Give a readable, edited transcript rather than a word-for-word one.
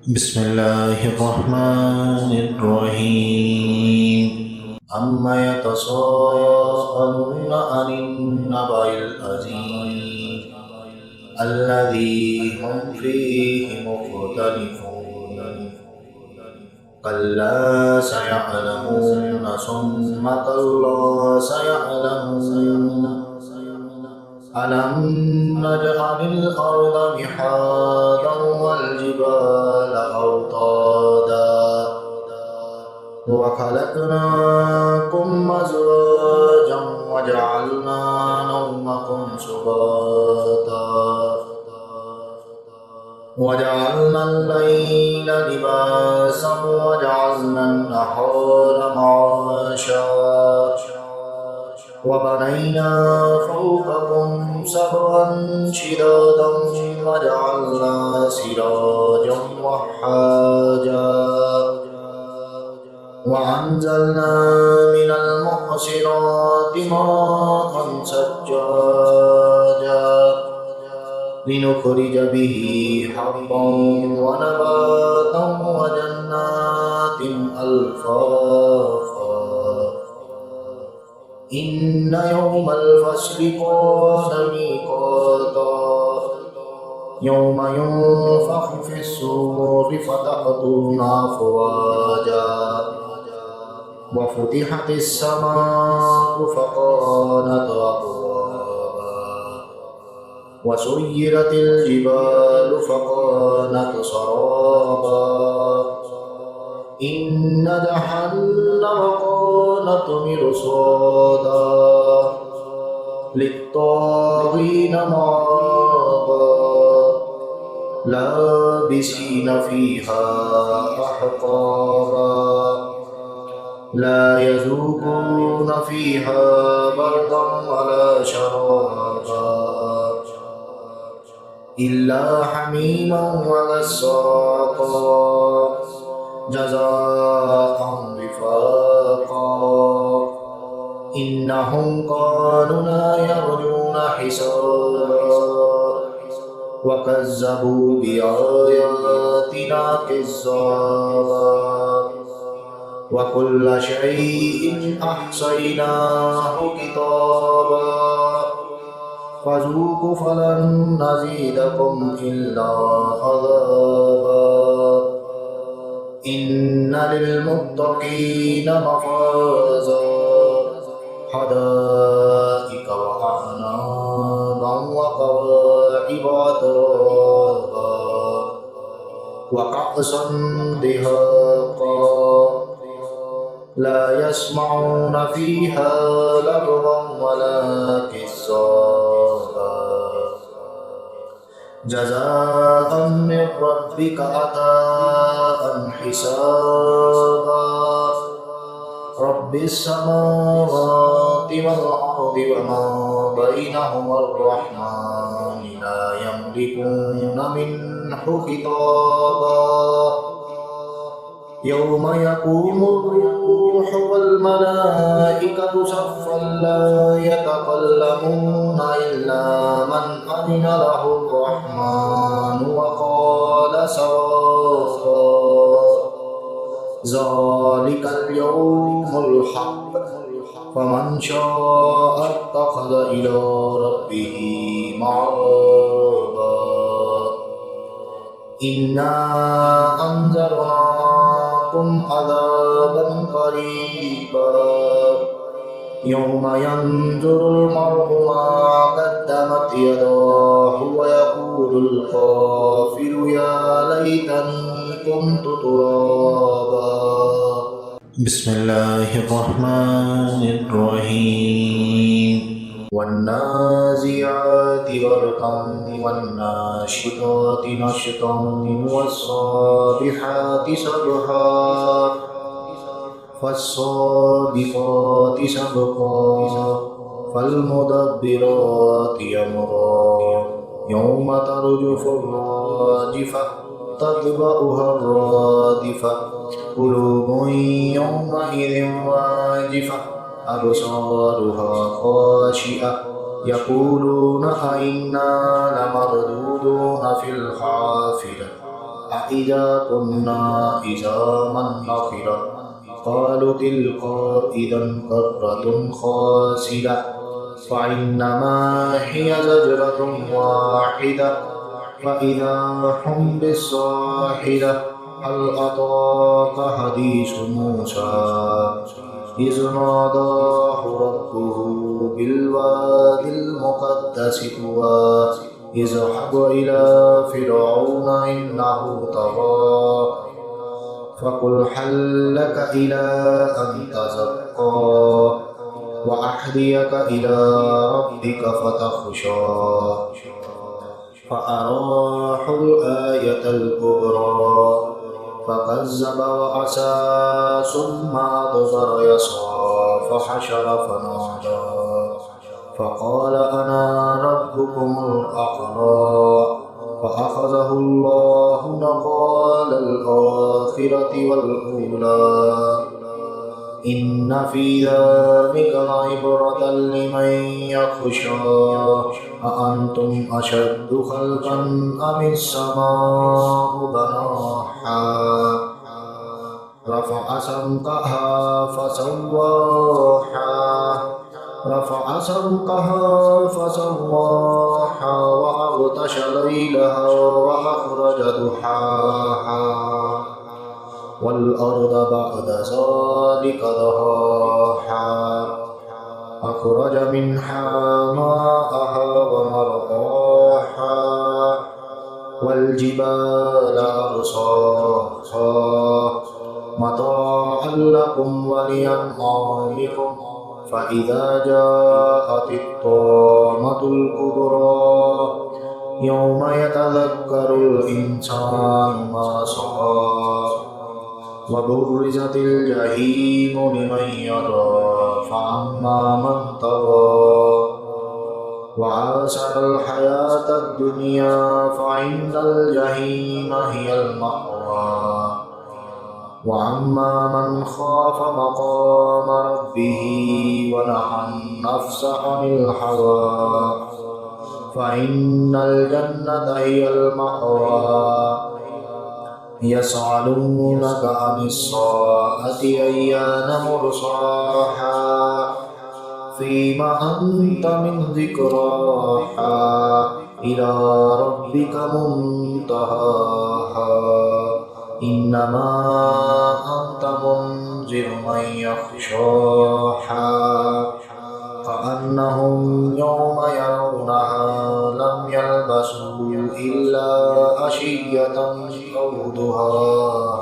بسم الله الرحمن الرحيم عما يتساءلون عن النبأ العظيم الذي هم فيه مختلفون كلا سيعلمون ثم كلا سيعلمون ألم نجعل الأرض مهادا والجبال أوتادا وخلقناكم أزواجا وجعلنا نومكم سباتا وجعلنا الليل لباسا وجعلنا النهار معاشا وبنينا فوقكم سبعا شدادا وجعلنا سراجا وحاجا وأنزلنا من المعصرات ماء ثجاجا لنخرج به حبا ونباتا وجنات ألفافا إن يوم الفصل كان ميقاتا يوم ينفخ في الصور فتأتون أفواجا وفتحت السماء فكانت أبوابا وسيرت الجبال فكانت سرابا إن جهنم كانت مرصادا للطاغين مآبا لابسين فيها أحقابا لا يذوقون فيها بردا ولا شرابا إلا حميما وغساقا جزاء وفاقا إنهم كانوا لا يرجون حسابا وكذبوا بآياتنا كذابا وكل شيء أحصيناه كتابا فذوقوا فلن نزيدكم إلا عذابا إن للمتقين مفازا حدائق وأعنابا وكواعب أترابا وكأسا دهاقا لا يسمعون فيها لغوا ولا كذابا جزاء من ربك عطاء حسابا رب السماوات والأرض وما بينهما الرحمن لا يملكون منه خطابا يوم يقوم الروح والملائكة صفا لا يتكلمون إلا من أذن له الرحمن وقال صوابا ذلك اليوم الحق فمن شاء اتخذ إلى ربه مآبا إنا أنذرناكم عذابا قريبا يوم ينظر المرء ما قدمت يداه ويقول الكافر يا ليتني كنت ترابا بسم الله الرحمن الرحيم والنازعات غرقا والناشطات نشطا والصابحات سبحا فالصادقات سبقا فالمدبرات أمرا يوم ترجف الراجفة تتبعها الرادفة قلوب يومئذ واجفة أبصارها خاشئة يقولون أئنا لمردودون في الحافرة أإذا كنا عظاما نخرة قالوا تلك إذا كرة خاسرة فإنما هي زجرة واحدة فإذا هم بالصاحرة هل أتاك حديث موسى إذ ناداه ربه بالوادي المقدس طوى اذهب إلى فرعون إنه طغى فقل هل لك إلى أن تزكى وأهديك إلى ربك فتخشى فأراه الآية الكبرى فكذب وعصى ثم أدبر يسعى فحشر فنادى فقال أنا ربكم الأعلى فأخذه الله نكال الآخرة والأولى إن في ذلك لعبرة لمن يخشى أأنتم أشد خلقا أم السماء بناها رفع سمكها فسواها وأغطش ليلها وأخرج ضحاها والأرض بعد ذلك دحاها أخرج منها ماءها ومرعاها والجبال أرساها متاعا لكم ولأنعامكم فإذا جاءت الطامة الكبرى يوم يتذكر الإنسان ما سعى وبرزت الجحيم لمن يرى فأما من طغى وآثر الحياة الدنيا فإن الجحيم هي المأوى وأما من خاف مقام ربه ونهى النفس عن الهوى فإن الجنة هي المأوى يسألونك عن الساعة أيان مرساها فيما أنت من ذكراها إلى ربك منتهاها إنما أنت منذر من يخشاها كأنهم يوم يرونها لم يلبثوا إلا عشية أو ضحاها